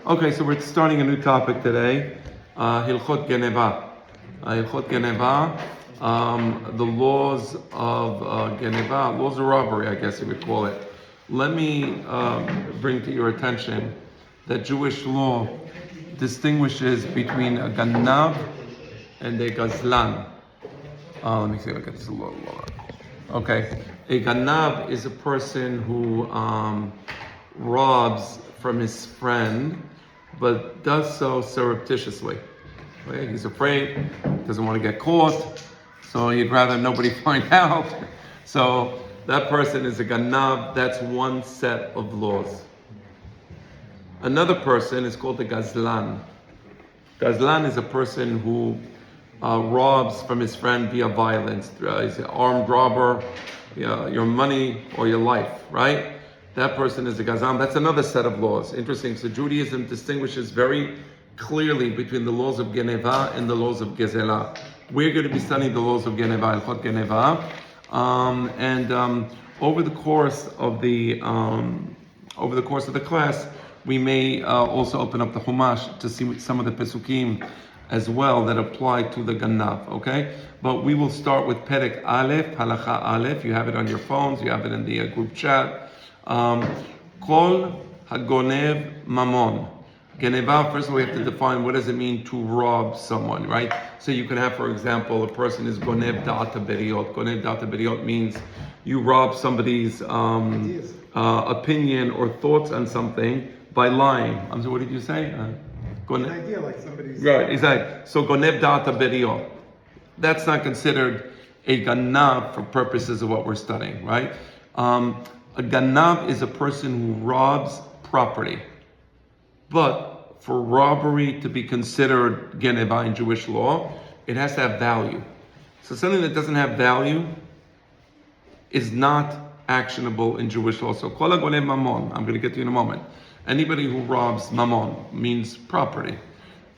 Okay, so we're starting a new topic today. Hallchot Geniva. Hallchot Geniva. The laws of Geniva, laws of robbery, I guess you would call it. Let me bring to your attention that Jewish law distinguishes between a ganav and a gazlan. Let me see if I get this a little lower. Okay, a ganav is a person who robs from his friend, but does so surreptitiously. Okay? He's afraid, doesn't want to get caught, so he'd rather nobody find out. So that person is a ganav. That's one set of laws. Another person is called a gazlan. Gazlan is a person who robs from his friend via violence. He's an armed robber, your money or your life, right? That person is a gazlan. That's another set of laws. Interesting. So Judaism distinguishes very clearly between the laws of Geniva and the laws of Gezela. We're going to be studying the laws of Geniva, Hallchot Geniva, and over the course of the class, we may also open up the Chumash to see some of the Pesukim as well that apply to the Ganav, okay? But we will start with Perek Aleph, Halacha Aleph. You have it on your phones, you have it in the group chat. Kol hagonev mamon. Geniva, first of all, we have to define what does it mean to rob someone, right? So you can have, for example, a person is gonev da'ata beriot. Gonev da'ata beriot means you rob somebody's opinion or thoughts on something by lying. I'm sorry, what did you say? An idea like somebody's... Right, exactly. So gonev da'ata beriot. That's not considered a ganav for purposes of what we're studying, right? A ganav is a person who robs property. But for robbery to be considered geniva in Jewish law, it has to have value. So something that doesn't have value is not actionable in Jewish law. So kol hagonev mamon, I'm going to get to you in a moment. Anybody who robs mamon means property.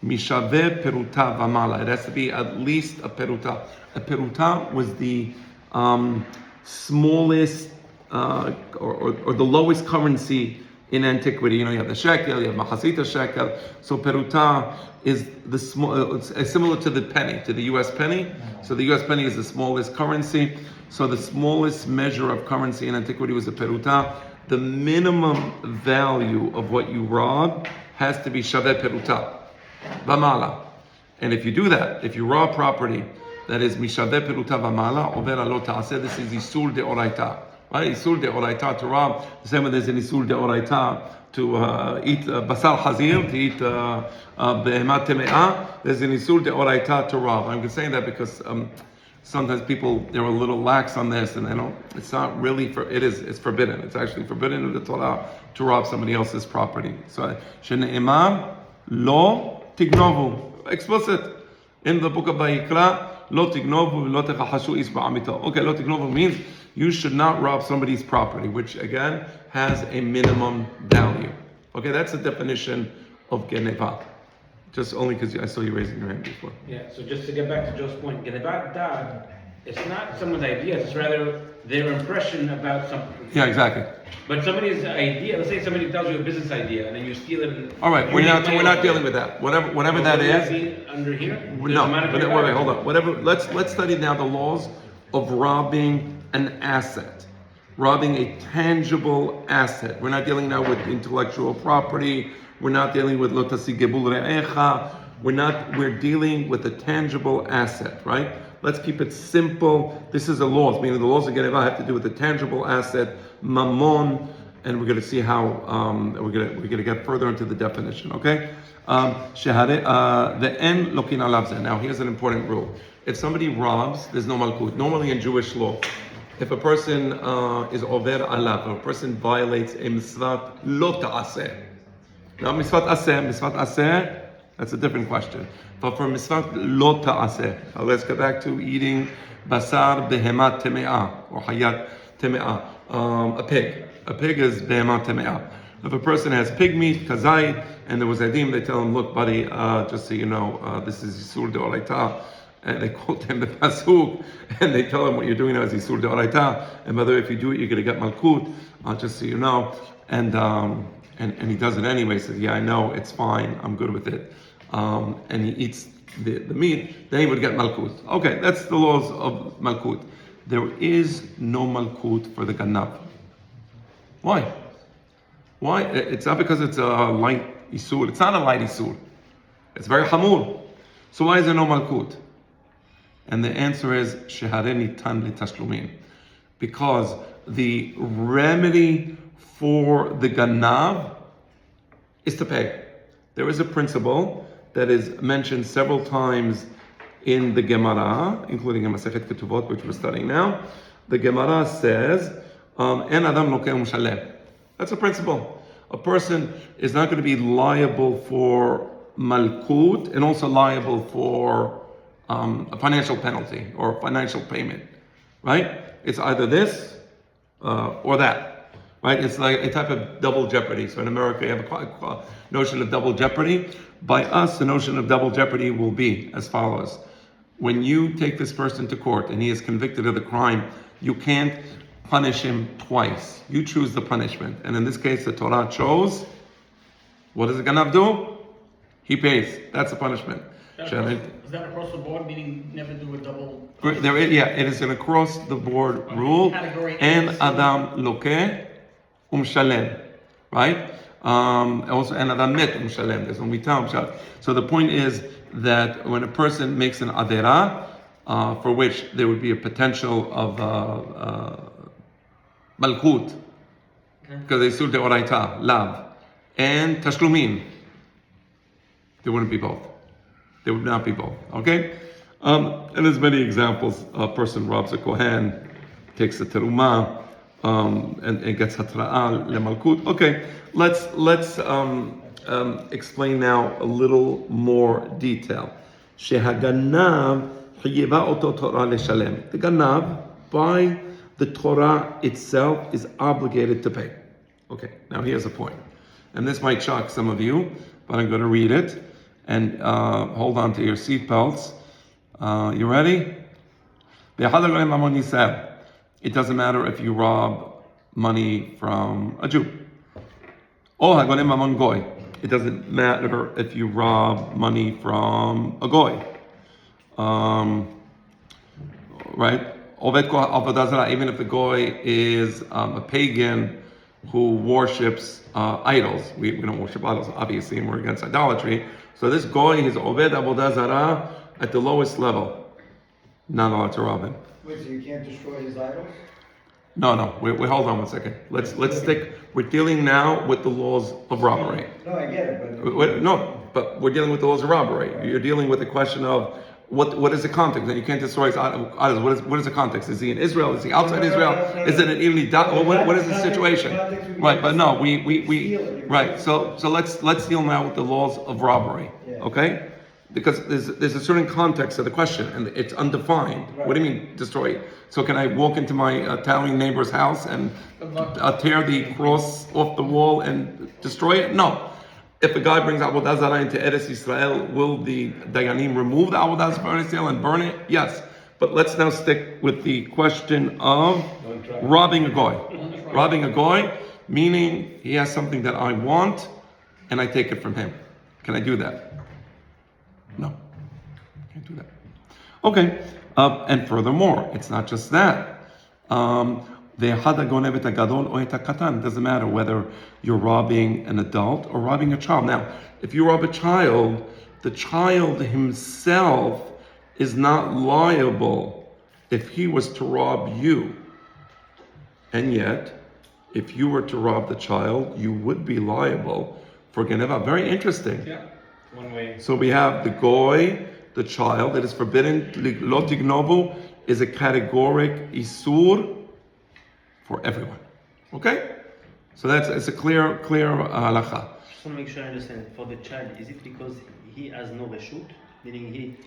Mishaveh peruta v'mala. It has to be at least a peruta. A peruta was the smallest or the lowest currency in antiquity. You know, you have the shekel, you have machasita shekel. So peruta is the small. It's similar to the penny, to the U.S. penny. So the U.S. penny is the smallest currency. So the smallest measure of currency in antiquity was a peruta. The minimum value of what you rob has to be shaveh peruta, v'mala. And if you do that, if you rob property that is mishaveh peruta v'mala, over lo ta'aseh, this is isur deoraita. Right? Isur deoraita to rob. The same way there's an isur deoraita to eat basar hazir, to eat behemat teme'ah. There's an isur deoraita to rob. I'm saying that because sometimes people, they're a little lax on this, and they don't. It's not really it's forbidden. It's actually forbidden in the Torah to rob somebody else's property. So shene'emar lo tignovu, explicit in the book of Vayikra. Lo tignovu lo techachashu is ba'amito. Okay, lo tignovu means you should not rob somebody's property, which again has a minimum value. Okay, that's the definition of Geniva. Just only because I saw you raising your hand before. Yeah, so just to get back to Joe's point, Genivat dad, it's not someone's ideas, it's rather their impression about something. Yeah, exactly. But somebody's idea, let's say somebody tells you a business idea and then you steal it. All right, we're not dealing with that. Whatever that is. Under here? No, wait, hold on. Whatever. Let's study now the laws of robbing an asset, robbing a tangible asset. We're not dealing now with intellectual property. We're not dealing with lo tasi gebul re'echa. We're dealing with a tangible asset, right? Let's keep it simple. This is the laws, meaning the laws of Geniva have to do with the tangible asset, mammon, and we're going to see how we're going to get further into the definition. Okay, the en lokin alav. Now here's an important rule: if somebody robs, there's no malkut. Normally in Jewish law, if a person is over alav, if a person violates a mitzvah lo ta'aseh. Now mitzvah aseh, that's a different question. But for mitzvah lo ta'aseh, let's get back to eating basar behemat teme'ah or hayat teme'ah, a pig. A pig is behemat teme'ah. If a person has pig meat, kazayit, and there was adim, they tell him, look, buddy, just so you know, this is yisur deoraita, and they quote him the pasuk, and they tell him what you're doing now is yisur deoraita, and by the way, if you do it, you're going to get malkut, just so you know, and and he does it anyway, says, yeah, I know, it's fine, I'm good with it, and he eats the meat, then he would get malkut. Okay, that's the laws of malkut. There is no malkut for the ganab. Why? Why? It's not because it's a light isur. It's not a light isur. It's very hamur. So why is there no malkut? And the answer is shehareni tan litashlumin, because the remedy for the ganav is to pay. There is a principle that is mentioned several times in the Gemara, including in Masechet Ketuvot, which we're studying now. The Gemara says, "En adam lokeh u'mshalem." That's a principle. A person is not going to be liable for malkut and also liable for a financial penalty or financial payment, right? It's either this or that, right? It's like a type of double jeopardy. So in America, you have a notion of double jeopardy. By us, the notion of double jeopardy will be as follows. When you take this person to court and he is convicted of the crime, you can't punish him twice. You choose the punishment. And in this case, the Torah chose, what does the ganav do? He pays. That's the punishment. Is that across the board, meaning never do a double? It is an across the board rule. And adam lokeh umshalem, right? Also, and adam met umshalem. There's no mitah umshalem. So the point is that when a person makes an adera, for which there would be a potential of malkut, because they sued the oraita, lav, and tashlumin, there wouldn't be both. There would not be both. Okay? And there's many examples. A person robs a kohen, takes a teruma, and gets hatra'ah lemalkut. Okay, let's explain now a little more detail. Shehaganav chayiva oto Torah leshalem. The ganav, by the Torah itself, is obligated to pay. Okay, now here's a point. And this might shock some of you, but I'm going to read it. And hold on to your seatbelts. You ready? It doesn't matter if you rob money from a Jew. It doesn't matter if you rob money from a goy. Right? Even if the goy is a pagan who worships idols. We don't worship idols, obviously, and we're against idolatry. So this goy is Oved Avodah Zarah at the lowest level. Not allowed to rob him. Wait, so you can't destroy his idols? No. We hold on 1 second. Let's stick. We're dealing now with the laws of robbery. No, I get it, but but we're dealing with the laws of robbery. You're dealing with the question of what is the context? And you can't destroy his idols. What is the context? Is he in Israel? Is he outside Israel? Is it an Ili? What is the situation? Right, but no, we right. So let's deal now with the laws of robbery. Okay? Because there's a certain context to the question, and it's undefined. Right. What do you mean destroy it? So can I walk into my Italian neighbor's house and tear the cross off the wall and destroy it? No. If a guy brings Avodah Zarah into Eretz Yisrael, will the Dayanim remove the Avodah Zarah from Eretz Yisrael and burn it? Yes. But let's now stick with the question of robbing a goy. Robbing a goy, meaning he has something that I want, and I take it from him. Can I do that? No. Can't do that. Okay. And furthermore, it's not just that. It doesn't matter whether you're robbing an adult or robbing a child. Now, if you rob a child, the child himself is not liable if he was to rob you. And yet, if you were to rob the child, you would be liable for Geniva. Very interesting. Yeah, one way. So we have the goy, the child, that is forbidden. Lo tignovu is a categoric isur for everyone. Okay? So it's a clear halacha. Just want to make sure I understand. For the child, is it because he has no reshut, meaning he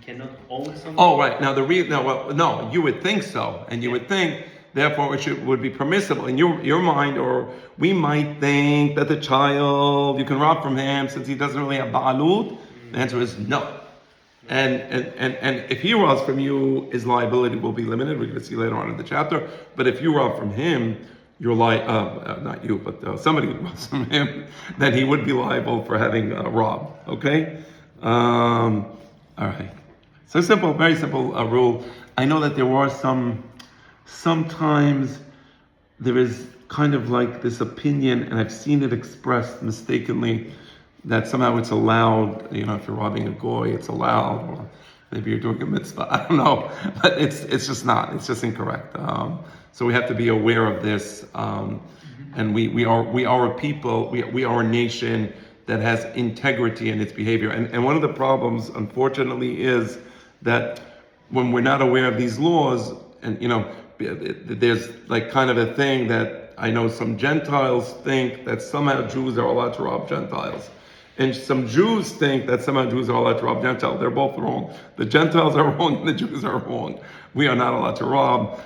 cannot own something? Oh, right. Now no, you would think so, and you would think, therefore, it would be permissible in your mind, or we might think that the child you can rob from him since he doesn't really have ba'alut. The answer is no. And if he robs from you, his liability will be limited. We're going to see later on in the chapter. But if you rob from him, you're not you, but somebody from him, then he would be liable for having robbed. Okay? All right. So simple, very simple rule. I know that there are sometimes there is kind of like this opinion, and I've seen it expressed mistakenly, that somehow it's allowed, if you're robbing a goy, it's allowed, or maybe you're doing a mitzvah, I don't know, but it's just not, it's just incorrect. So we have to be aware of this, and we are a people, we are a nation that has integrity in its behavior, and one of the problems, unfortunately, is that when we're not aware of these laws, and there's like kind of a thing that I know some Gentiles think that somehow Jews are allowed to rob Gentiles. And some Jews think that somehow Jews are allowed to rob Gentiles. They're both wrong. The Gentiles are wrong and the Jews are wrong. We are not allowed to rob,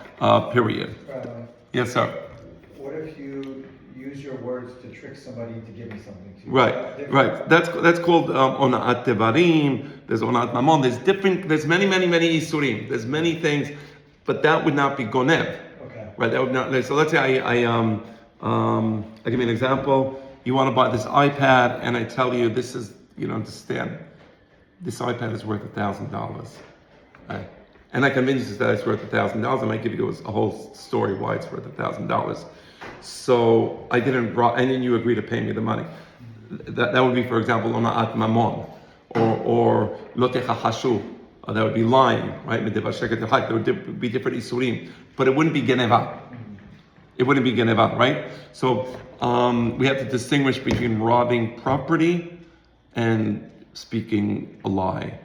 period. Yes, sir. What if you use your words to trick somebody to give me something to you? Right. That's called ona'at tevarim. There's ona'at mamon. There's many isurim. There's many things, but that would not be gonev. Okay. Right. That would not. So let's say I'll give you an example. You want to buy this iPad, and I tell you this is, understand, this iPad is worth $1,000. Right? And I convince you that it's worth $1,000. I might give you a whole story why it's worth $1,000. So I didn't, and then you agree to pay me the money. That would be, for example, ona'at mamon, or lo techachashu. That would be lying, right? There would be different isurim, but it wouldn't be geneva. It wouldn't be geneva, right? So we have to distinguish between robbing property and speaking a lie,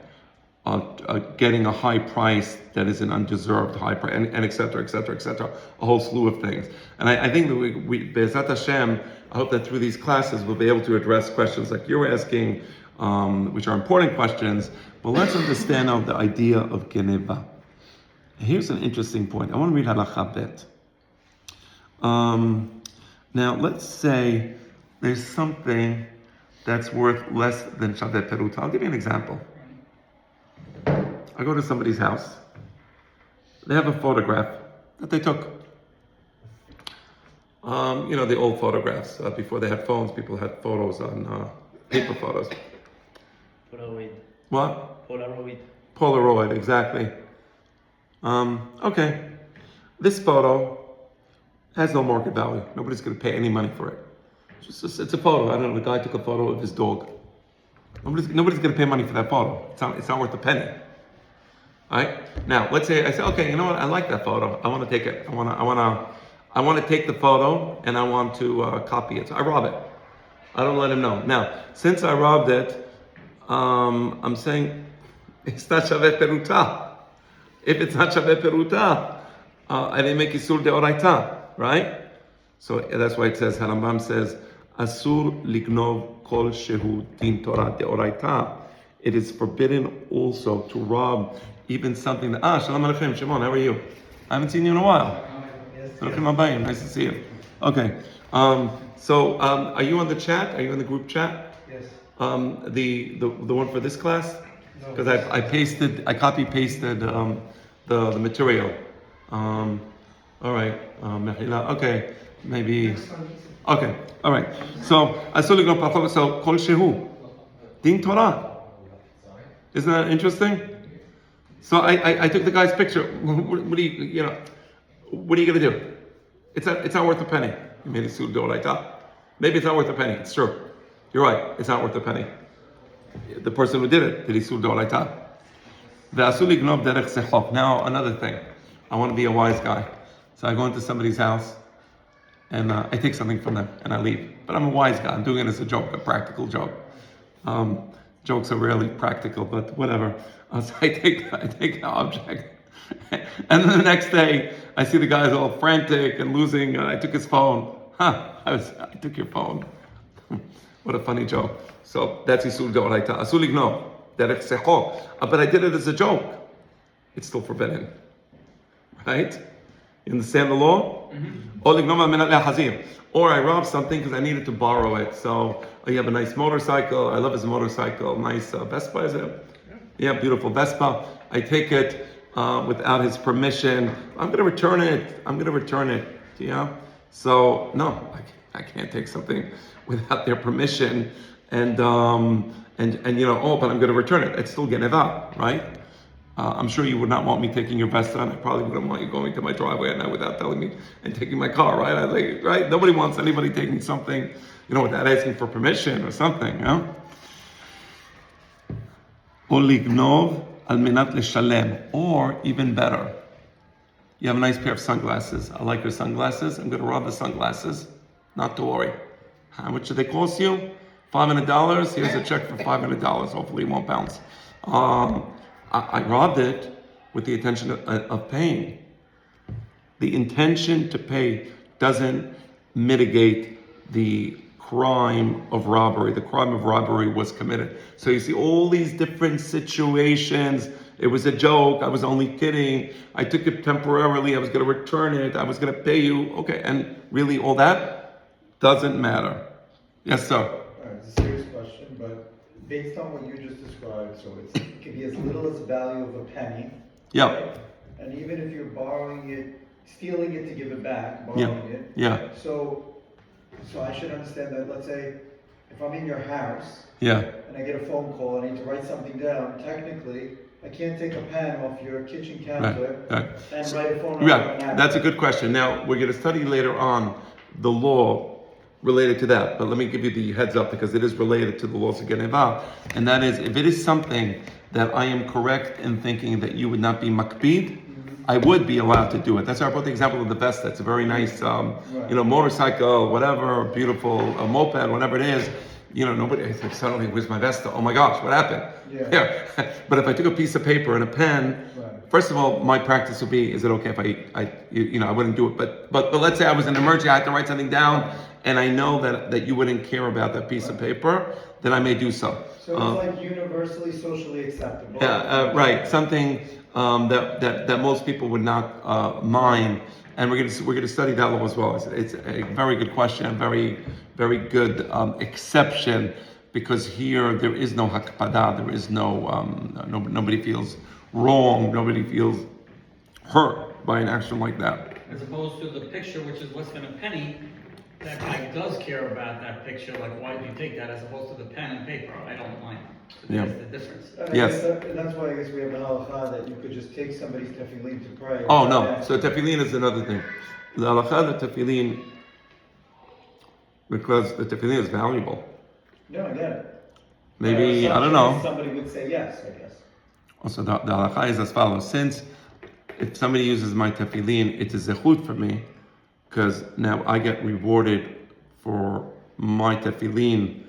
getting a high price that is an undeserved high price, and et cetera, a whole slew of things. And I think that we Be'ezat Hashem, I hope that through these classes we'll be able to address questions like you're asking, which are important questions, but let's understand now the idea of Geniva. Here's an interesting point. I want to read Halacha Bet. Now, let's say there's something that's worth less than Shaveh Peruta. I'll give you an example. I go to somebody's house. They have a photograph that they took. The old photographs. Before they had phones, people had photos on paper photos. Polaroid. What? Polaroid. Polaroid, exactly. Okay. This photo has no market value. Nobody's going to pay any money for it. It's a photo. I don't know. The guy took a photo of his dog. Nobody's going to pay money for that photo. It's not worth a penny. All right. Now, let's say I say, okay, you know what? I like that photo. I want to take it. I want to take the photo and I want to copy it. So I rob it. I don't let him know. Now, since I robbed it, I'm saying it's not shaveh peruta. If it's not shaveh peruta, I didn't make isur deoraita. Right? So that's why it says, Harambam says, Asur lignov kol shehu din Torah deoraita. It is forbidden also to rob even something that, Shalom Aleichem, Shimon, how are you? I haven't seen you in a while. Yes. Nice to see you. Okay. So are you on the chat? Are you in the group chat? Yes. The one for this class? Because I copy pasted the material. All right, Mechila. Okay, maybe. Okay, all right. So kol shehu din Torah. Isn't that interesting? So I took the guy's picture. What are you gonna do? It's not worth a penny. You made a suit go like that. Maybe it's not worth a penny. It's true. You're right. It's not worth a penny. The person who did it did he suit like that? Now another thing. I want to be a wise guy. So I go into somebody's house and I take something from them and I leave. But I'm a wise guy. I'm doing it as a joke, a practical joke. Jokes are rarely practical, but whatever. So I take the object. And then the next day, I see the guy's all frantic and losing. I took his phone. I took your phone. What a funny joke. So that's Isul Deoraita. Asul Igno. Derech Secho. But I did it as a joke. It's still forbidden. Right? You understand the law? Mm-hmm. Or I robbed something because I needed to borrow it. So you have a nice motorcycle. I love his motorcycle. Nice Vespa, is it? Yeah, beautiful Vespa. I take it without his permission. I'm going to return it. Yeah. So no, I can't take something without their permission, and but I'm going to return it. It's still geniva, right? I'm sure you would not want me taking your vest on. I probably wouldn't want you going to my driveway at night without telling me and taking my car, right? Right? Nobody wants anybody taking something, without asking for permission or something, או לגנוב על מנת לשלם, or even better, you have a nice pair of sunglasses. I like your sunglasses. I'm going to rob the sunglasses. Not to worry. How much do they cost you? $500. Here's a check for $500. Hopefully it won't bounce. I robbed it with the intention of paying. The intention to pay doesn't mitigate the crime of robbery. The crime of robbery was committed. So you see all these different situations. It was a joke. I was only kidding. I took it temporarily. I was going to return it. I was going to pay you. Okay, and really all that doesn't matter. Yes, sir. All right, it's a serious question, but based on what you just described, so it could be as little as the value of a penny. Yeah. Right? And even if you're borrowing it, stealing it to give it back, borrowing it. Yeah. So I should understand that, let's say, if I'm in your house. Yeah. And I get a phone call, I need to write something down, technically, I can't take a pen off your kitchen counter Right. and write a phone number. Yeah, that's a good question. Now, we're going to study later on the law related to that, but let me give you the heads up because it is related to the laws of Geniva, and that is, if it is something that I am correct in thinking that you would not be makpid, I would be allowed to do it. That's why I brought the example of the vest. That's a very nice, motorcycle, whatever, beautiful moped, whatever it is. Nobody suddenly, where's my vest? Oh my gosh, what happened? Yeah. But if I took a piece of paper and a pen, first of all, my practice would be, is it okay if I wouldn't do it. But let's say I was in an emergency, I had to write something down, and I know that you wouldn't care about that piece of paper, then I may do so. So it's like universally socially acceptable. Yeah, right. Something that most people would not mind, and we're going to study that law as well. It's a very good question, very very good exception, because here there is no hakpada, there is nobody feels wrong, nobody feels hurt by an action like that. As opposed to the picture, which is less than a penny, that guy does care about that picture, like, why did you take that, as opposed to the pen and paper, I don't mind. So that's the difference. Yes. And that's why I guess we have the halacha that you could just take somebody's tefillin to pray. Oh no, so tefillin is another thing. The halacha, the tefillin, because the tefillin is valuable. No, I get it. Maybe, I don't know. Somebody would say yes, I guess. Also, the halacha is as follows. Since if somebody uses my tefillin, it's a zechut for me, because now I get rewarded for my tefillin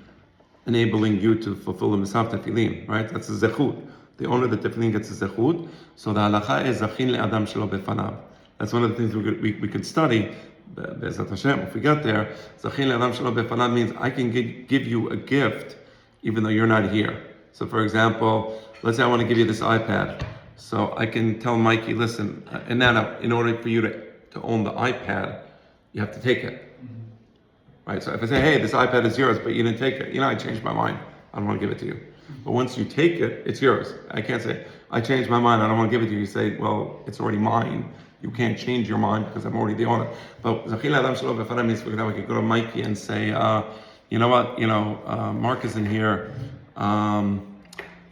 enabling you to fulfill the mitzvah of tefillin, right? That's a zechut. The owner of the tefillin gets a zechut. So the halacha is zachin le'adam shelo befanav. That's one of the things we could study. Be'ezat Hashem, if we get there, zachin le'adam shelo befanav means I can give you a gift even though you're not here. So for example, let's say I want to give you this iPad. So I can tell Mikey, listen, and now in order for you to own the iPad, you have to take it. Right? So if I say, hey, this iPad is yours, but you didn't take it, I changed my mind. I don't want to give it to you. But once you take it, it's yours. I can't say, I changed my mind, I don't want to give it to you. You say, well, it's already mine. You can't change your mind because I'm already the owner. But Zachil Adam Shalom Befana means, for example, I could go to Mikey and say, you know what, Mark isn't here. I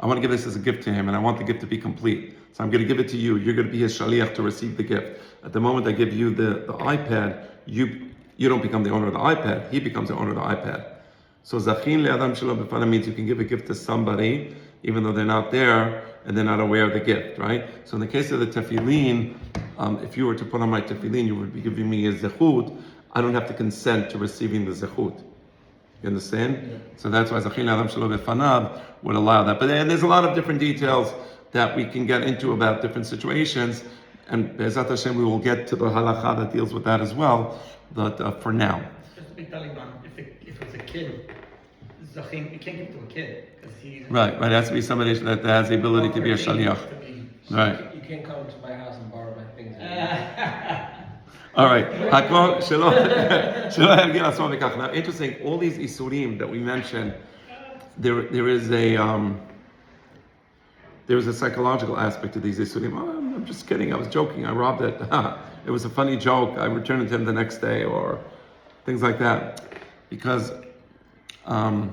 want to give this as a gift to him, and I want the gift to be complete. So I'm going to give it to you. You're going to be his shaliach to receive the gift. At the moment I give you the iPad, you don't become the owner of the iPad. He becomes the owner of the iPad. So zachin le'adam shelo befana means you can give a gift to somebody, even though they're not there and they're not aware of the gift, right? So in the case of the tefillin, if you were to put on my tefillin, you would be giving me a zechut. I don't have to consent to receiving the zechut. You understand? Yeah. So that's why zachin le'adam shelo befanav would allow that. But there's a lot of different details that we can get into about different situations, and Be'ezat Hashem we will get to the halacha that deals with that as well. But for now, just to be Taliban, if it's a kid, Zachin, you can't give it to a kid because he's right. It has to be somebody that has the ability to be a shaliach. Right. You can't come to my house and borrow my things. All right. Now, interesting. All these isurim that we mentioned, there is a psychological aspect to these isurim. Oh, I'm just kidding. I was joking. I robbed it. it was a funny joke, I returned it to him the next day, or things like that. Because the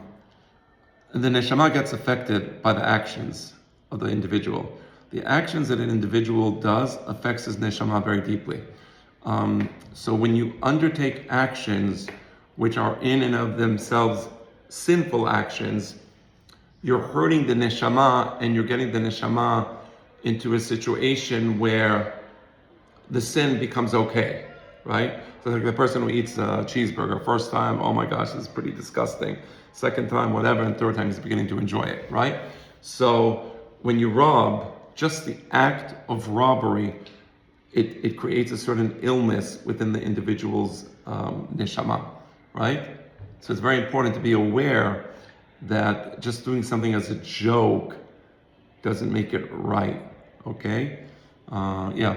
neshama gets affected by the actions of the individual. The actions that an individual does affects his neshama very deeply. So when you undertake actions which are in and of themselves sinful actions, you're hurting the neshama, and you're getting the neshama into a situation where the sin becomes okay, right? So like the person who eats a cheeseburger, first time, oh my gosh, this is pretty disgusting. Second time, whatever, and third time he's beginning to enjoy it, right? So when you rob, just the act of robbery, it creates a certain illness within the individual's neshama, right? So it's very important to be aware that just doing something as a joke doesn't make it right, okay? Yeah.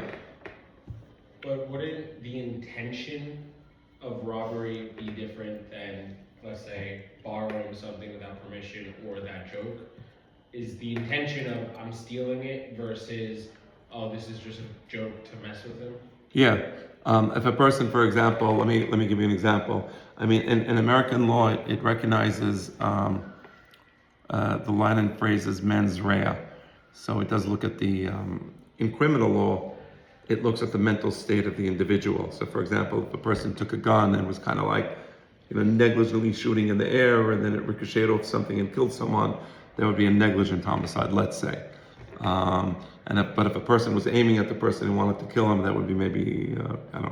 But wouldn't the intention of robbery be different than, let's say, borrowing something without permission or that joke? Is the intention of I'm stealing it versus, oh, this is just a joke to mess with him? Yeah. If a person, for example, let me give you an example. I mean, in American law, it recognizes the Latin phrase as mens rea. So it does look at the, in criminal law, it looks at the mental state of the individual. So for example, if a person took a gun and was kind of like, negligently shooting in the air, and then it ricocheted off something and killed someone, that would be a negligent homicide, let's say. But if a person was aiming at the person and wanted to kill him, that would be maybe,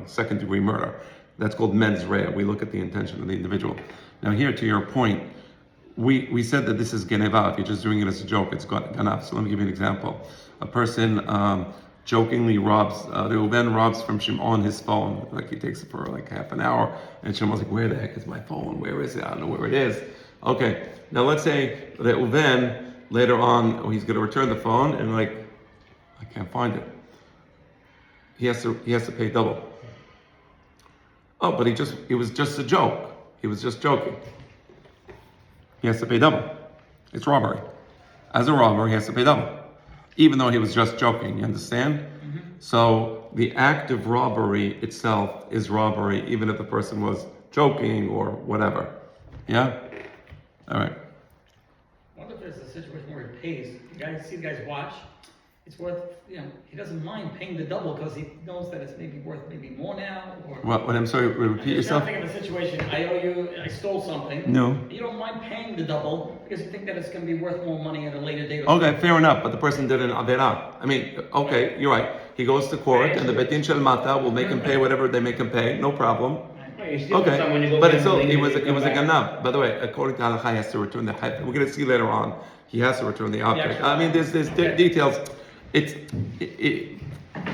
second degree murder. That's called mens rea. We look at the intention of the individual. Now here, to your point, we said that this is geniva. If you're just doing it as a joke, it's ganav. So let me give you an example. A person jokingly robs, Reuven robs from Shimon his phone. Like he takes it for like half an hour, and Shimon's like, where the heck is my phone? Where is it? I don't know where it is. Okay, now let's say that Reuven, later on, he's going to return the phone, and like, I can't find it. He has to pay double. Oh, but it was just a joke. He was just joking. He has to pay double. It's robbery. As a robber, he has to pay double. Even though he was just joking, you understand? Mm-hmm. So the act of robbery itself is robbery, even if the person was joking or whatever. Yeah? All right. What if there's a situation where he pays, see the guy's watch, it's worth, he doesn't mind paying the double because he knows that it's maybe worth maybe more now, or... What, I'm sorry, repeat yourself? I'm trying to think of a situation, I owe you, I stole something. No. You don't mind paying the double because you think that it's going to be worth more money at a later date. Okay, fair enough, but the person did an averah. I mean, okay, you're right. He goes to court, and the betin shel mata will make him pay whatever they make him pay, no problem. Okay, but it was a ganav. By the way, according to halacha, he has to return the head. We're going to see later on. He has to return the object. I mean, there's details.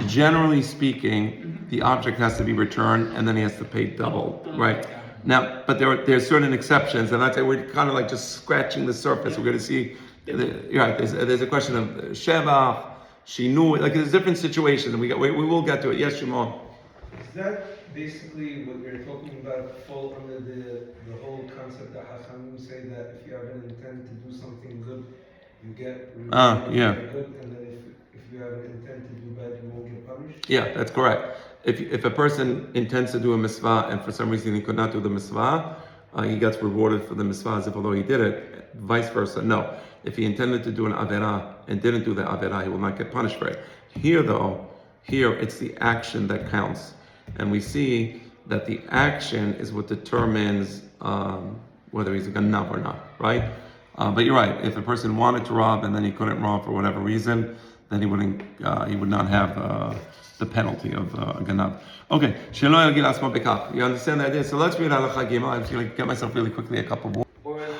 Generally speaking, the object has to be returned, and then he has to pay double, right? Now, but there's certain exceptions, and I'd say we're kind of like just scratching the surface. We're going to see. You're right. There's a question of shevach, shinu. Like there's different situations, and we will get to it. Yes, Shimon. Is that basically what you're talking about fall under the whole concept that Hachamim say that if you have an intent to do something good, you get yeah. good, and then if you have an intent to do bad, you won't get punished? Yeah, that's correct. If a person intends to do a mitzvah and for some reason he could not do the mitzvah, he gets rewarded for the mitzvah as if although he did it. Vice versa, no. If he intended to do an averah and didn't do the averah, he will not get punished for it. Here it's the action that counts. And we see that the action is what determines whether he's a ganav or not, right? But you're right. If a person wanted to rob and then he couldn't rob for whatever reason, then he would not have the penalty of a ganav. Okay, you understand the idea? So let's read halacha gimel. I'm going to get myself really quickly a cup of water.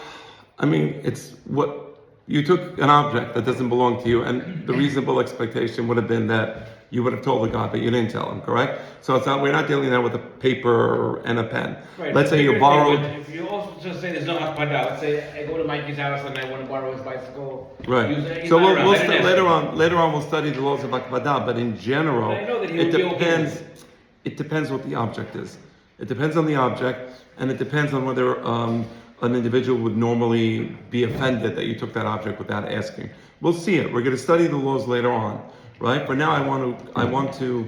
I mean, it's what you took an object that doesn't belong to you, and the reasonable expectation would have been that you would have told the guy, but you didn't tell him, correct? So we're not dealing now with a paper and a pen. Right. Let's say you borrowed. If you also just say there's no akpada, let's say I go to Mikey's house and I want to borrow his bicycle. Right. So later on we'll study the laws of akbada, but in general, it depends. It depends what the object is. It depends on the object, and it depends on whether an individual would normally be offended that you took that object without asking. We'll see it. We're going to study the laws later on, right? For now, I want to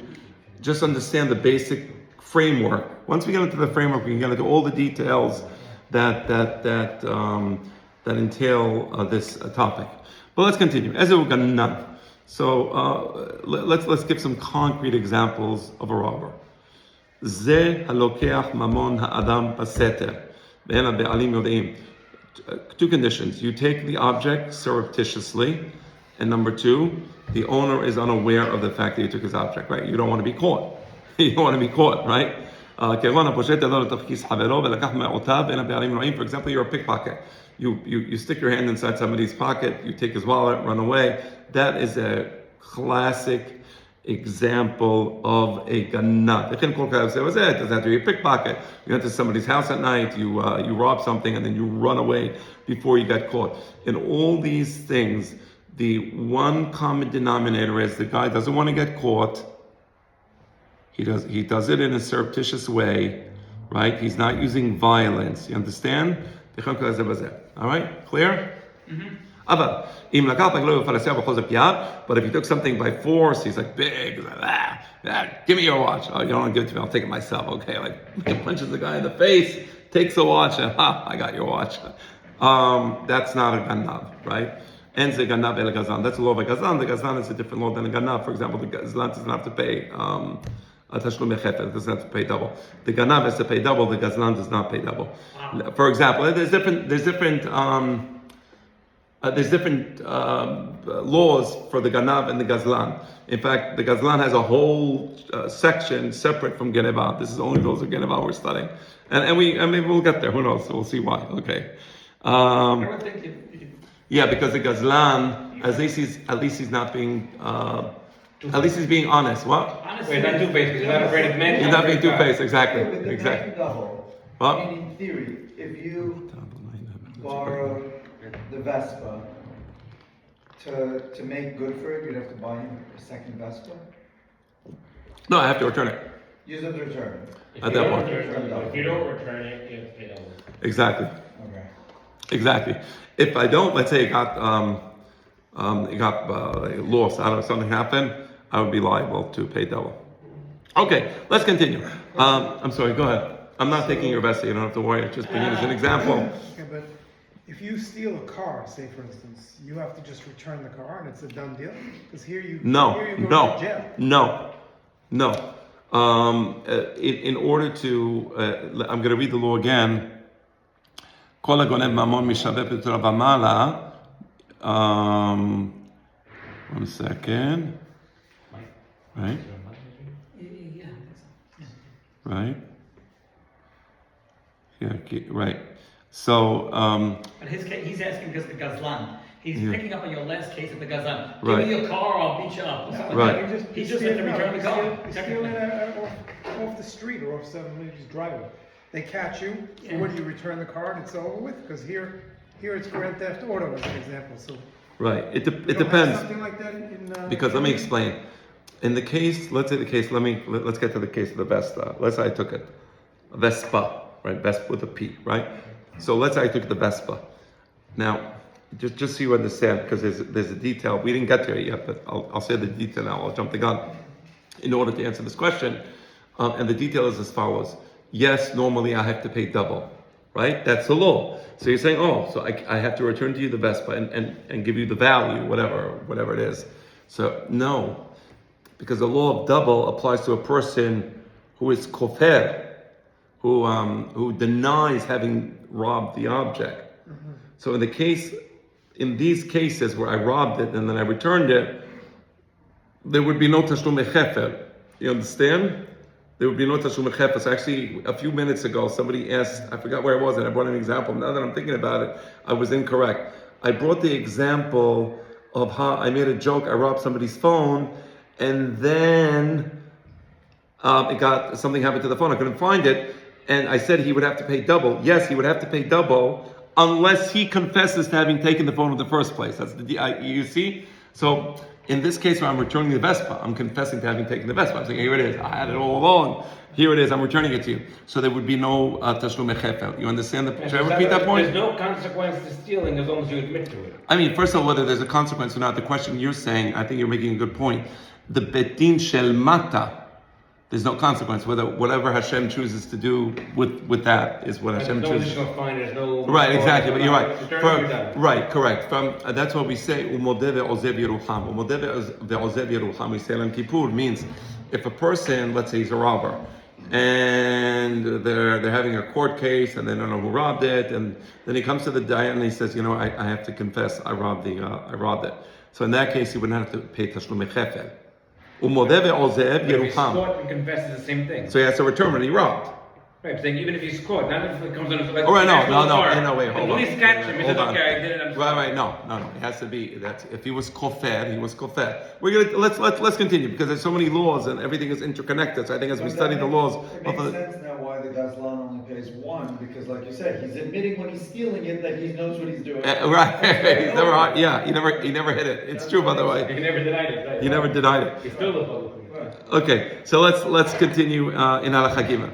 just understand the basic framework. Once we get into the framework, we can get into all the details that entail this topic. But let's continue. So let's give some concrete examples of a robber. זה הלוקח ממון האדם בסתר, ואין הבעלים יודעים. Two conditions. You take the object surreptitiously, and number two, the owner is unaware of the fact that you took his object, right? You don't want to be caught. You don't want to be caught, right? For example, you're a pickpocket. You stick your hand inside somebody's pocket, you take his wallet, run away. That is a classic example of a ganav. It doesn't have to be a pickpocket. You enter somebody's house at night, you rob something, and then you run away before you get caught. In all these things, the one common denominator is the guy doesn't want to get caught. He does it in a surreptitious way, right? He's not using violence. You understand? All right? Clear? Mm-hmm. But if he took something by force, he's like big, he's like, give me your watch. Oh, you don't want to give it to me, I'll take it myself. Okay, like punches the guy in the face, takes the watch, and I got your watch. That's not a ganav, right? That's the law of a gazlan. The gazlan is a different law than a ganav. For example, the gazlan doesn't have to pay tashlum echefet, doesn't have to pay double. The ganav has to pay double. The gazlan does not pay double. Wow. For example, there's different laws for the ganav and the gazlan. In fact, the gazlan has a whole section separate from geniva. This is only those of geniva we're studying, and maybe we'll get there. Who knows? We'll see why. Okay. I would think Yeah, because the gazlan, at least he's not being. At least he's being honest. What? Wait, not two-faced, because you're not afraid of men. He's not being two-faced, exactly. Yeah, but the Exactly. double, What? I mean, in theory, if you borrow the Vespa to make good for it, you'd have to buy him a second Vespa. No, I have to return it. Use it to return. At that point. If you don't return it, you have to pay double. Exactly. Okay. Exactly. If I don't, let's say it got lost. I don't know, something happened. I would be liable to pay double. Okay, let's continue. I'm sorry. Go ahead. I'm not taking your Vespa. You don't have to worry. Just bringing it as an example. Yeah, but if you steal a car, say for instance, you have to just return the car and it's a done deal? Because here you go to jail. No. In order to, I'm going to read the law again. כל הגונב ממון משווה פטור ומעלה. One second. Right? Right? Yeah, right. So, but his case, he's asking because the gazlan. He's picking up on your last case of the gazlan. Right. Give me your car, I'll beat you up. Right. He just has to return the car. He's stealing it off the street or off somebody's driveway. They catch you. So what do you return the car and it's over with? Because here it's grand theft auto as an example. So right. It you don't depends. have something like that in Because let me explain. In the case, let's say the case. Let's get to the case of the Vespa. Let's say I took it, Vespa, right? Vespa with a P, right? So let's say I took the Vespa. Now, just so you understand, because there's a detail. We didn't get there yet, but I'll say the detail now. I'll jump the gun in order to answer this question. And the detail is as follows. Yes, normally I have to pay double, right? That's the law. So you're saying, so I have to return to you the Vespa and give you the value, whatever it is. So no, because the law of double applies to a person who is kofer, who denies having robbed the object. Mm-hmm. So in these cases where I robbed it and then I returned it, there would be no tashlum echefer. You understand? There would be no tashlum echefer. So actually, a few minutes ago, somebody asked, I forgot where it was, and I brought an example. Now that I'm thinking about it, I was incorrect. I brought the example of how I made a joke, I robbed somebody's phone, and then something happened to the phone, I couldn't find it, and I said he would have to pay double. Yes, he would have to pay double, unless he confesses to having taken the phone in the first place. That's you see? So, in this case where I'm returning the Vespa, I'm confessing to having taken the Vespa. I'm saying, here it is, I had it all along. Here it is, I'm returning it to you. So there would be no tashlum echefel. You understand? Should I repeat that point? There's no consequence to stealing as long as you admit to it. I mean, first of all, whether there's a consequence or not, the question you're saying, I think you're making a good point. The betin shel mata, There's no consequence. Whatever Hashem chooses to do with that is what Hashem There's no chooses. additional fine, there's no. Right, exactly. But you're right. You're done. Right, correct. That's what we say. Umodeh ve'ozev yerucham. Umodeh ve'ozev yerucham. We say Yom Kippur means if a person, let's say he's a robber, and they're having a court case, and they don't know who robbed it, and then he comes to the dayan and he says, I have to confess, I robbed it. So in that case, he wouldn't have to pay tashlumei chefel. Umodeh ve'ozev But if he's yerucham. caught and confesses the same thing. So he has to return what he robbed. Right, I'm saying even if he's caught, not if it comes on his like. All right, no, wait, The hold on. police catch him, he says, Hold on. okay, I did it, I'm sorry. Right, no. It has to be that if he was kofed, he was kofed. We're gonna let's continue because there's so many laws and everything is interconnected. So I think as we study the laws, It makes sense now why the Gazlan only pays one, because like you said, he's admitting when he's stealing it that he knows what he's doing. right? He's never, he never hit it. It's true, by the way. He never denied it. Right? He never denied it. He's still the public. Okay, so let's continue in Halacha Gimel.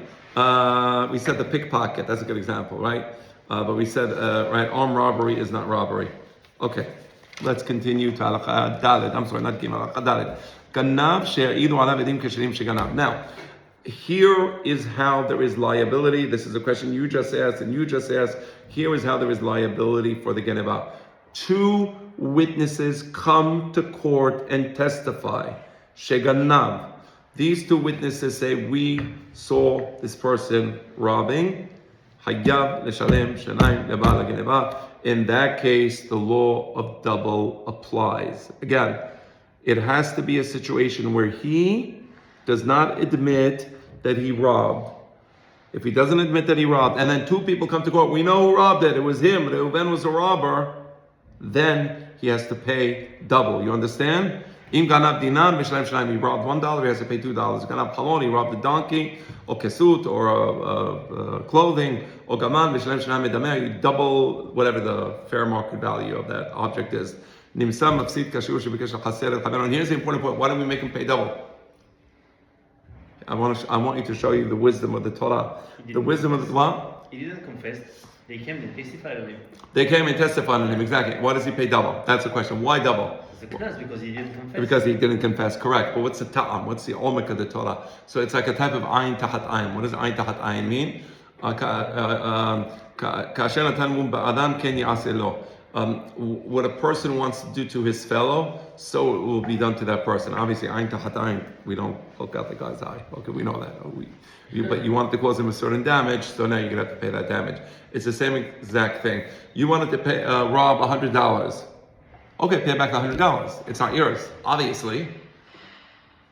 We said the pickpocket. That's a good example, right? But we said right, armed robbery is not robbery. Okay, let's continue to Halacha Dalet. I'm sorry, not Gimel. Halacha Dalet. Ganav she'ilu alav edim kesherim sheganav. Now, here is how there is liability. This is a question you just asked and you just asked. Here is how there is liability for the Geniva. 2 witnesses come to court and testify. Sheganav. These 2 witnesses say, we saw this person robbing. Hayav leshalem shenayim leba'al hageniva. In that case, the law of double applies. Again, it has to be a situation where he does not admit that he robbed. If he doesn't admit that he robbed, and then 2 people come to court, we know who robbed it, it was him, Reuven was a robber, then he has to pay double. You understand? Im ganav dinar b'shleim shleim. He robbed $1, he has to pay $2. Ganav chalon, he robbed a donkey, or kesut, or clothing, or gaman b'shleim shleim medameh. You double whatever the fair market value of that object is. Nimsam mafsid kashur shebikesh chaser el chaveron. Here's the important point. Why don't we make him pay double? I want you to show you the wisdom of the Torah. The wisdom of the what? He didn't confess. They came and testified on him. They came and testified on him, exactly. Why does he pay double? That's the question. Why double? It's a curse because he didn't confess. Because he didn't confess, correct. But what's the ta'am? What's the omek of the Torah? So it's like a type of ayin tahat ayin. What does ayin tahat ayin mean? What a person wants to do to his fellow, so it will be done to that person. Obviously, ayin tahat ayin, we don't poke out the guy's eye. Okay, we know that. But you want to cause him a certain damage, so now you're going to have to pay that damage. It's the same exact thing. You wanted to pay rob $100. Okay, pay back the $100. It's not yours, obviously.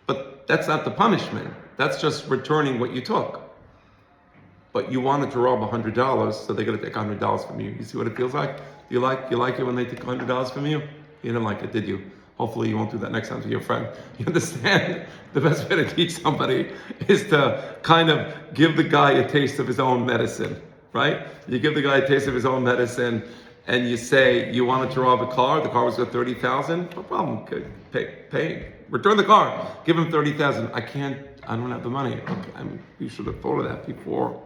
But that's not the punishment. That's just returning what you took. But you wanted to rob $100, so they're going to take $100 from you. You see what it feels like? Do you like it when they take $100 from you? You didn't like it, did you? Hopefully you won't do that next time to your friend. You understand? The best way to teach somebody is to kind of give the guy a taste of his own medicine, right? You give the guy a taste of his own medicine, and you say you wanted to rob a car. The car was worth $30,000. No problem. Pay. Return the car. Give him $30,000. I don't have the money. Okay, you should have thought of that before.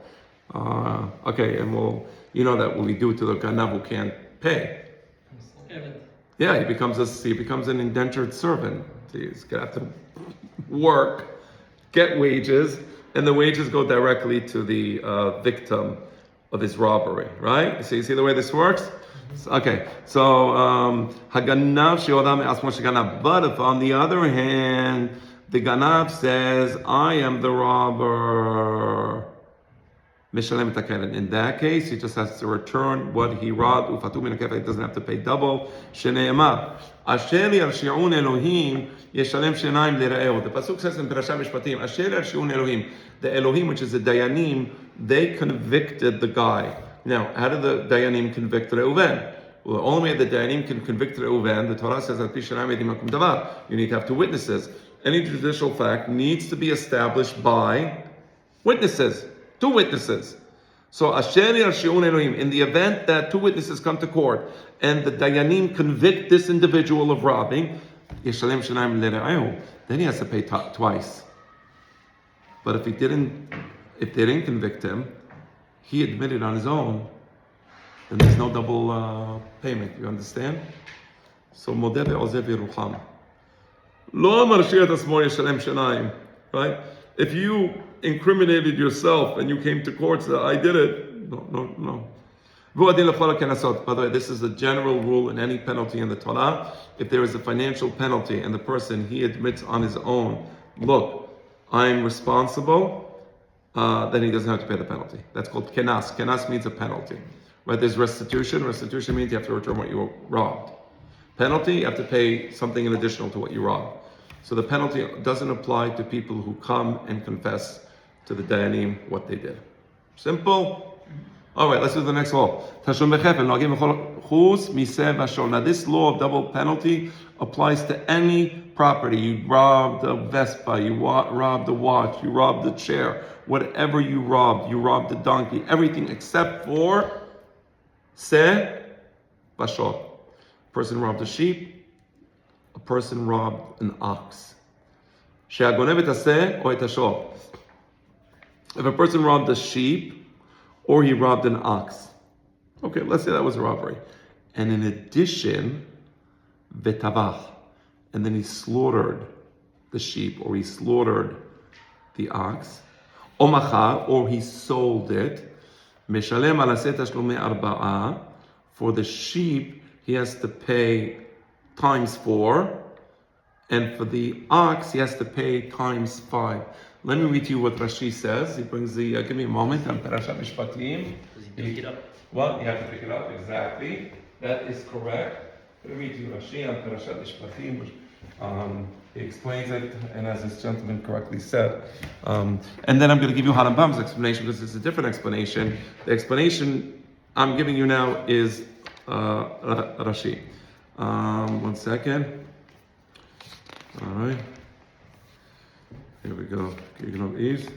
Okay, and that we do it to the ganav who can't pay. Yeah, he becomes an indentured servant. He's gonna have to work, get wages, and the wages go directly to the victim of his robbery, right? So you see the way this works? Okay, so haganav she'odam me'asmo sheganav. But if on the other hand, the ganav says, I am the robber, in that case, he just has to return what he robbed. He doesn't have to pay double. The pasuk says in Parashat Mishpatim, the Elohim, which is the Dayanim, they convicted the guy. Now, how did the Dayanim convict Reuven? Well, the only way the Dayanim can convict Reuven, the Torah says, you need to have 2 witnesses. Any judicial fact needs to be established by witnesses. 2 witnesses. So in the event that 2 witnesses come to court and the Dayanim convict this individual of robbing, then he has to pay twice. But if they didn't convict him, he admitted on his own, then there's no double payment. You understand? So modeh ve'ozev yerucham. Lo amar shi'at asmor yeshalem shenayim. Right? If you incriminated yourself and you came to court and said, I did it, no. By the way, this is a general rule in any penalty in the Torah. If there is a financial penalty and the person, he admits on his own, look, I'm responsible, then he doesn't have to pay the penalty. That's called kenas. Kenas means a penalty. Right? There's restitution. Restitution means you have to return what you robbed. Penalty, you have to pay something in additional to what you robbed. So the penalty doesn't apply to people who come and confess to the Dayanim what they did. Simple. All right, let's do the next law. Now this law of double penalty applies to any property. You robbed a Vespa, you robbed a watch, you robbed the chair, whatever you robbed the donkey, everything except for se bashor. A person robbed a sheep, a person robbed an ox. If a person robbed a sheep, or he robbed an ox. Okay, let's say that was a robbery. And in addition, vetavach, and then he slaughtered the sheep, or he slaughtered the ox. Omachar, or he sold it. Meshalem alaseh tashlumei arba'a. For the sheep, he has to pay times 4. And for the ox, he has to pay times 5. Let me read to you what Rashi says. He brings the, give me a moment, on Parashat Mishpatim. Does he pick it up? Well, you have to pick it up, exactly. That is correct. Let me read to you Rashi on Parashat Mishpatim. He explains it, and as this gentleman correctly said. And then I'm going to give you Harambam's explanation, because it's a different explanation. The explanation I'm giving you now is Rashi. 1 second. All right. Here we go. Yignov.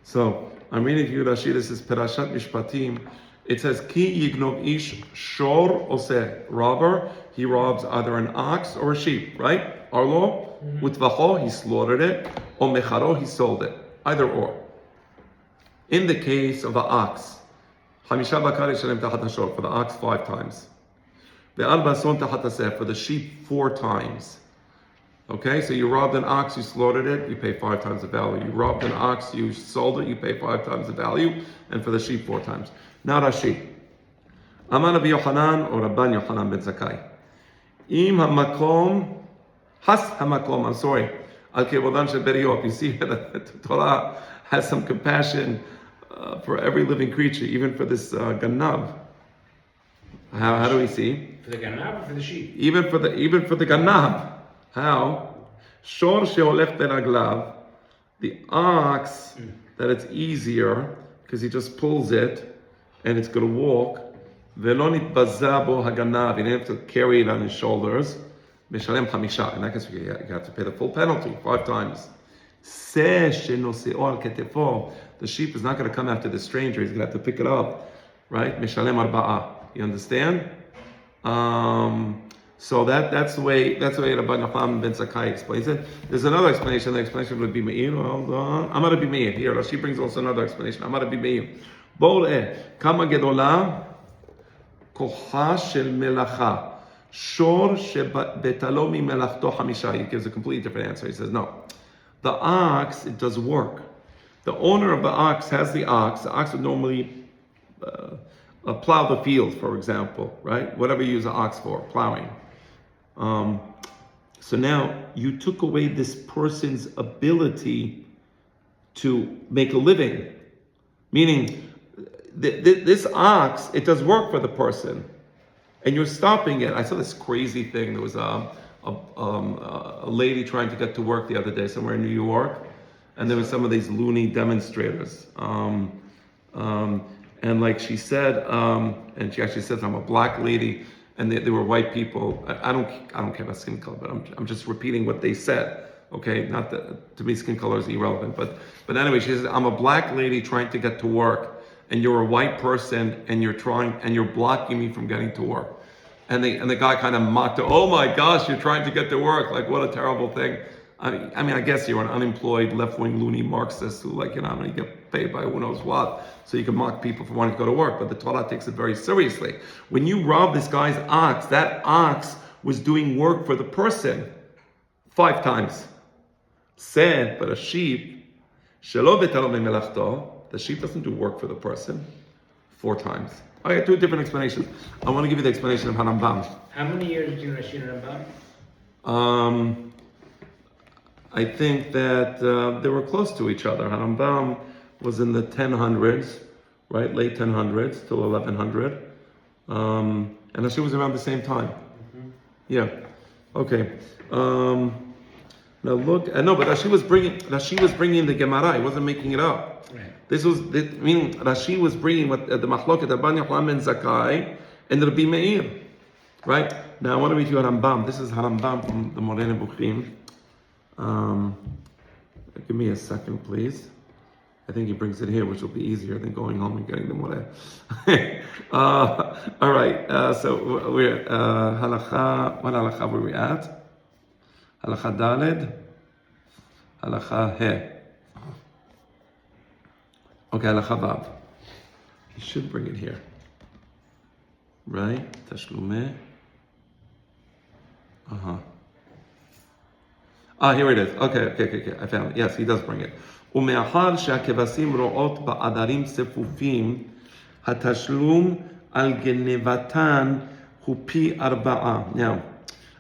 So I'm reading to you Rashi. This is Parashat Mishpatim. It says, Ki yignov ish shor oseh. Robber, he robs either an ox or a sheep, right? Our law. Utvacho, he slaughtered it. Or mecharo, he sold it. Either or. In the case of the ox, Hamisha bakar yishalem tachat hashor. For the ox 5 times. Ve'arba son tachat haseh. For the sheep 4 times. Okay, so you robbed an ox, you slaughtered it, you pay 5 times the value. You robbed an ox, you sold it, you pay 5 times the value, and for the sheep 4 times. Now Rashi. Amar Rabbi Yochanan or Rabban Yochanan ben Zakkai. Im hamakom, has hamakom, I'm sorry. Al kevodan shel beriot. You see that the Torah has some compassion for every living creature, even for this ganav. How do we see? For the ganav or for the sheep? Even for the ganav. How? Shor sheholech beraglav, the ox, that it's easier because he just pulls it and it's going to walk. Velo nitbaza bo haganav, he didn't have to carry it on his shoulders. Meshalem chamisha, in that case you have to pay the full penalty 5 times. Se shenoseo al ketefo, the sheep is not going to come after the stranger, he's going to have to pick it up, right? Meshalem arba'a, you understand? So that's the way Rabban Yochanan ben Zakkai explains it. There's another explanation. The explanation would be Meir. Hold on. Amar Rabbi Meir. Here, Rashi brings also another explanation. Amar Rabbi Meir. Bo'eh kama gedola kocha shel melacha shor shebetalo mi melachto hamisha. He gives a completely different answer. He says no. The ox, it does work. The owner of the ox has the ox. The ox would normally plow the field, for example, right? Whatever you use the ox for, plowing. So now you took away this person's ability to make a living. Meaning, this ox, it does work for the person. And you're stopping it. I saw this crazy thing. There was a lady trying to get to work the other day somewhere in New York. And there were some of these loony demonstrators. And like she said, and she actually says, I'm a black lady, and they were white people. I don't care about skin color, but I'm just repeating what they said. Okay, not that to me skin color is irrelevant, but anyway, she says, I'm a black lady trying to get to work, and you're a white person, and you're blocking me from getting to work. And the guy kind of mocked her. Oh my gosh, you're trying to get to work! Like what a terrible thing. I mean, I guess you're an unemployed left-wing loony Marxist who, like, you get paid by who knows what, so you can mock people for wanting to go to work. But the Torah takes it very seriously. When you rob this guy's ox, that ox was doing work for the person 5 times. Said, but a sheep, Shelo v'talo memelachto. The sheep doesn't do work for the person 4 times. I got 2 different explanations. I want to give you the explanation of Harambam. How many years between Rashi and Rambam? I think that they were close to each other. Harambam was in the 1000s, right? Late 1000s till 1100. And Rashi was around the same time. Yeah. Okay. Now look. No, but Rashi was bringing the Gemara. He wasn't making it up. Right. Meaning Rashi was bringing what the Machloket Rabban Yochanan ben Zakkai and Rabbi Meir. Right. Now I want to read you Harambam. This is Harambam from the Moreh Nebuchim. Give me a second, please. I think he brings it here, which will be easier than going home and getting the Moreh. All right, so we're Halakha. What Halakha were we at? Halakha Daled. Halakha He. Okay, Halakha Vav. He should bring it here. Right? Tashlumeh. Here it is. Okay. I found it. Yes, he does bring it. ומאחר שהכבשים רואות בעדרים צפופים, התשלום על גניבתן הוא פי 4. Now,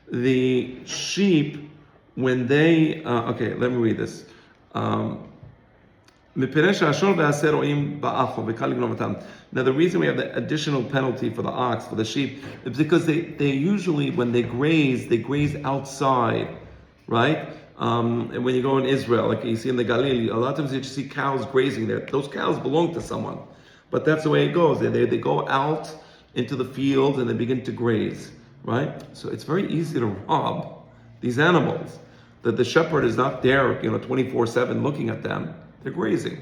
the sheep, when they, okay, let me read this. מפני שהשור והעשה רואים באחו וקל לגנובתם. Now, the reason we have the additional penalty for the ox, for the sheep, is because they usually, when they graze outside, right? And when you go in Israel, like you see in the Galilee, a lot of times you just see cows grazing there. Those cows belong to someone. But that's the way it goes. They go out into the field and they begin to graze, right? So it's very easy to rob these animals. That the shepherd is not there, 24/7 looking at them. They're grazing.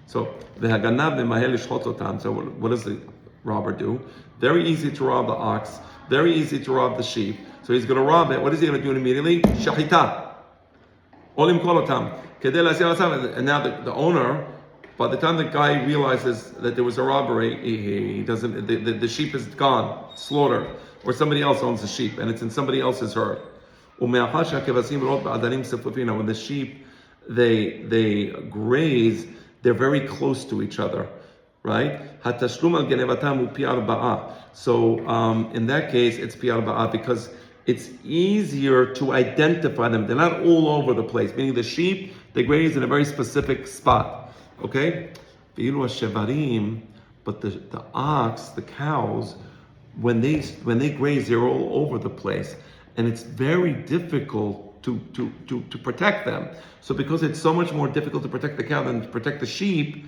So, so what does the robber do? Very easy to rob the ox, very easy to rob the sheep. So he's going to rob it. What is he going to do immediately? Shahita. Olim kolotam. And now the owner, by the time the guy realizes that there was a robbery, he doesn't. The sheep is gone, slaughtered, or somebody else owns the sheep, and it's in somebody else's herd. When the sheep they graze, they're very close to each other, right? So in that case, it's pi arba'ah because it's easier to identify them. They're not all over the place. Meaning the sheep, they graze in a very specific spot. Okay? But the ox, the cows, when they graze, they're all over the place. And it's very difficult to protect them. So because it's so much more difficult to protect the cow than to protect the sheep,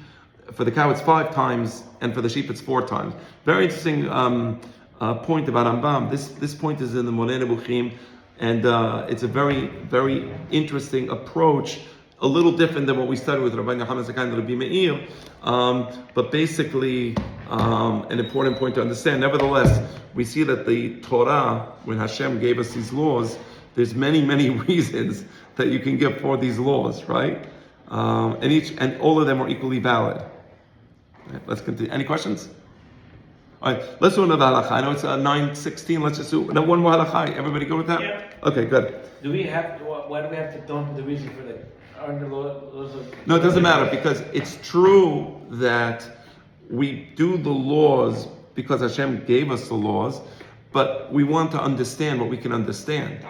for the cow it's 5 times, and for the sheep it's 4 times. Very interesting point about Rambam. This point is in the Moreh Nebuchim, and it's a very, very interesting approach, a little different than what we studied with Rabbi Yochanan ben Zakkai and Rabbi Meir, but basically an important point to understand. Nevertheless, we see that the Torah, when Hashem gave us these laws, there's many, many reasons that you can give for these laws, right? And all of them are equally valid. Right, let's continue. Any questions? All right, let's do another halakha. I know it's 9:16. Let's just do one more halakha. Everybody good with that? Yeah. Okay, good. Why do we have to don't the reason for the under laws of? No, it doesn't matter because it's true that we do the laws because Hashem gave us the laws, but we want to understand what we can understand.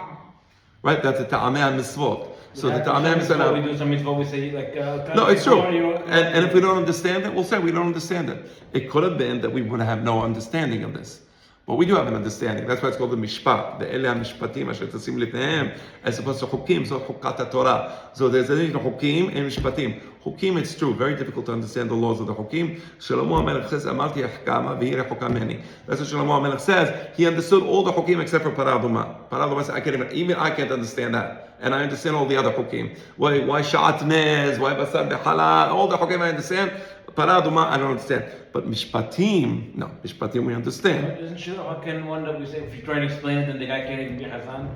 Right? That's the ta'ameh mitzvot. So the ta'ameh mitzvot. We do some mitzvot. We say like. No, it's true. And if we don't understand it, we'll say we don't understand it. It could have been that we would have no understanding of this. But we do have an understanding. That's why it's called the mishpat. The Ele HaMishpatim asher tasim lifnehem, as opposed to chukim, so chukat HaTorah. So there's a thing of chukim and mishpatim. Chukim, it's true, very difficult to understand the laws of the chukim. Shlomo HaMelech says, Amarti achkama v'hi rechoka meni. That's what Shlomo HaMelech says. He understood all the chukim except for Parah Adumah. Parah Adumah says, even I can't understand that. And I understand all the other chukim. Why sha'at mez, why basar b'halal, all the chukim I understand. Parah Adumah, I don't understand. But mishpatim, no, mishpatim we understand. Isn't Shulchan Aruch one that we say if you try to explain it, then the guy can't even be Hazan?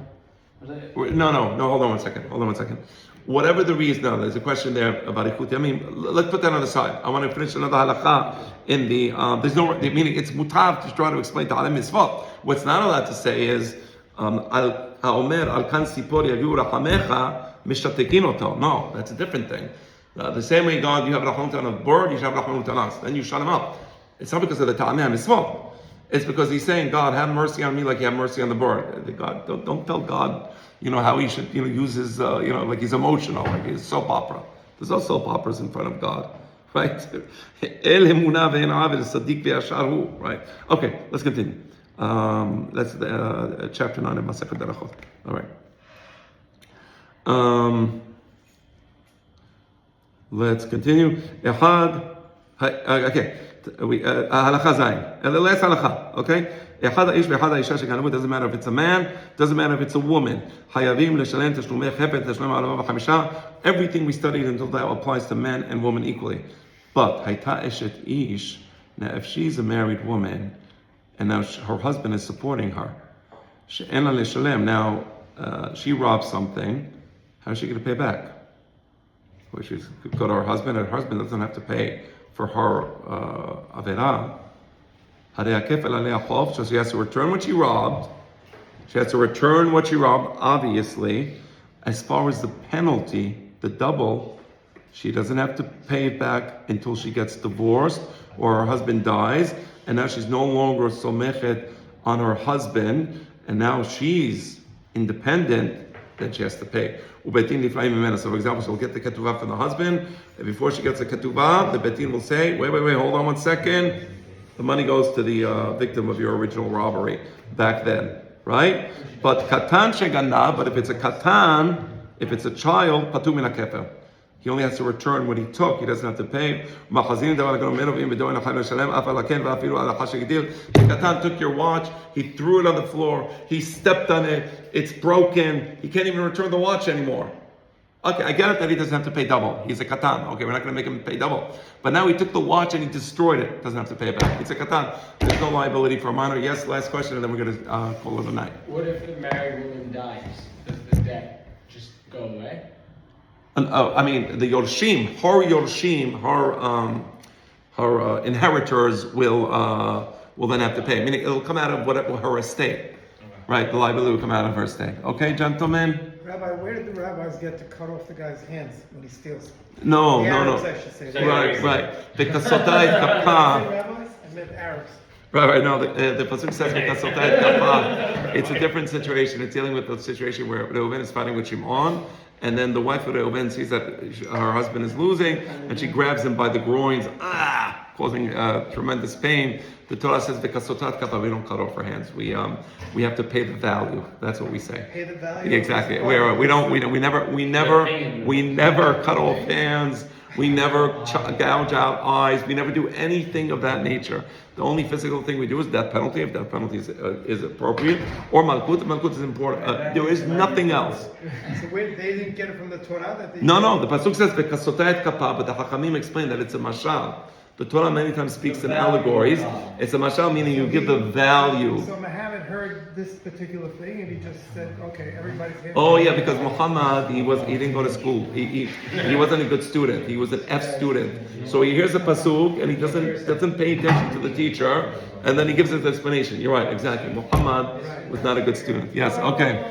No, hold on one second. Whatever the reason, no, there's a question there about ikuti. I mean, let's put that on the side. I want to finish another halakha in the, there's no, meaning it's mutav to try to explain ta'alem mitzvot. What's not allowed to say is, ha'omer al kan sipor yaviu rachamecha mishatekin oto. No, that's a different thing. The same way God, you have rachamut on a bird, you should have rachamut on us. Then you shut him up. It's not because of the ta'ameh mitzvot. It's because he's saying, God, have mercy on me like you have mercy on the bird. God, don't tell God, how he should, use his, like he's emotional, like he's soap opera. There's no soap operas in front of God, right? Right? Okay, let's continue. That's chapter 9 of Masechet Hallachot. All right. Let's continue. Okay. Halacha Zayin. And the last halacha, okay? Doesn't matter if it's a man, doesn't matter if it's a woman. Everything we studied until now applies to men and women equally. But now if she's a married woman and now her husband is supporting her, now she robbed something, how is she going to pay back? Well, she's go to her husband, and her husband doesn't have to pay for her averah. So she has to return what she robbed. She has to return what she robbed, obviously. As far as the penalty, the double, she doesn't have to pay it back until she gets divorced or her husband dies, and now she's no longer somechet on her husband, and now she's independent, then she has to pay. So for example, she'll get the ketuvah from the husband, and before she gets the ketuvah, the betin will say, wait, hold on 1 second. The money goes to the victim of your original robbery back then, right? But katan sheganav, but if it's a katan, if it's a child, patur min hakefel. He only has to return what he took. He doesn't have to pay. The katan took your watch. He threw it on the floor. He stepped on it. It's broken. He can't even return the watch anymore. Okay, I get it that he doesn't have to pay double. He's a katan. Okay, we're not going to make him pay double. But now he took the watch and he destroyed it. Doesn't have to pay it back. It's a katan. There's no liability for a minor. Yes, last question, and then we're going to call it a night. What if the married woman dies? Does the debt just go away? The Yorshim, her inheritors will then have to pay. Meaning it'll come out of her estate, right? The liability will come out of her estate. Okay, gentlemen. Rabbi, where did the rabbis get to cut off the guy's hands when he steals? No. Arabs, I should say. Right. Because sotai kapah. Rabbis? I meant Arabs. Right. No, the pasuk says because sotai kapah. It's a different situation. It's dealing with the situation where Reuven is fighting with Shimon. And then the wife of Reuven sees that her husband is losing, and she grabs him by the groins, causing tremendous pain. The Torah says, "V'kasotat kapah." We don't cut off her hands. We have to pay the value. That's what we say. Pay the value. Yeah, exactly. We never cut off hands. We never gouge out eyes. We never do anything of that nature. The only physical thing we do is death penalty, if death penalty is appropriate, or malkut. Malkut is important. There is nothing else. So they didn't get it from the Torah? No. The pasuk says "V'kasotai kapah," but the Chachamim explain that it's a mashal. The Torah many times speaks in allegories. It's a mashal, meaning you give the value. So Muhammad heard this particular thing and he just said, okay, everybody's here. Oh yeah, because Muhammad, he didn't go to school. He wasn't a good student. He was an F student. So he hears a pasuk and he doesn't pay attention to the teacher, and then he gives us the explanation. You're right, exactly. Muhammad was not a good student. Yes, okay.